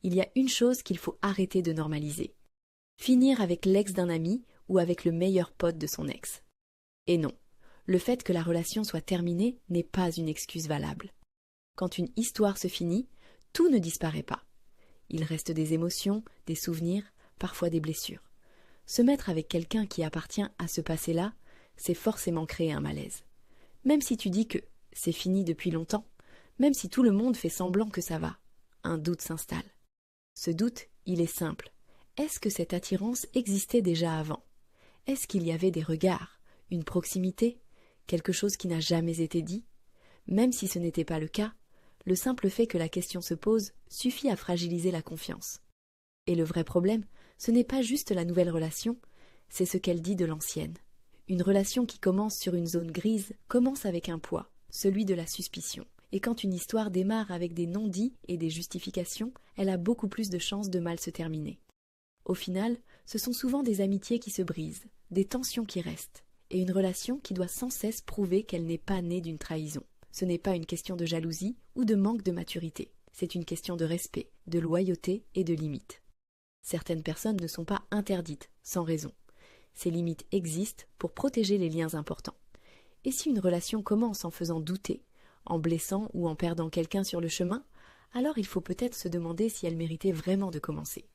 il y a une chose qu'il faut arrêter de normaliser. Finir avec l'ex d'un ami ou avec le meilleur pote de son ex. Et non, le fait que la relation soit terminée n'est pas une excuse valable. Quand une histoire se finit, tout ne disparaît pas. Il reste des émotions, des souvenirs, parfois des blessures. Se mettre avec quelqu'un qui appartient à ce passé-là, c'est forcément créer un malaise. Même si tu dis que c'est fini depuis longtemps, même si tout le monde fait semblant que ça va, un doute s'installe. Ce doute, il est simple. Est-ce que cette attirance existait déjà avant? Est-ce qu'il y avait des regards, une proximité, quelque chose qui n'a jamais été dit? Même si ce n'était pas le cas, le simple fait que la question se pose suffit à fragiliser la confiance. Et le vrai problème, ce n'est pas juste la nouvelle relation, c'est ce qu'elle dit de l'ancienne. Une relation qui commence sur une zone grise commence avec un poids, celui de la suspicion. Et quand une histoire démarre avec des non-dits et des justifications, elle a beaucoup plus de chances de mal se terminer. Au final, ce sont souvent des amitiés qui se brisent, des tensions qui restent, et une relation qui doit sans cesse prouver qu'elle n'est pas née d'une trahison. Ce n'est pas une question de jalousie ou de manque de maturité, c'est une question de respect, de loyauté et de limites. Certaines personnes ne sont pas interdites, sans raison. Ces limites existent pour protéger les liens importants. Et si une relation commence en faisant douter, en blessant ou en perdant quelqu'un sur le chemin, alors il faut peut-être se demander si elle méritait vraiment de commencer.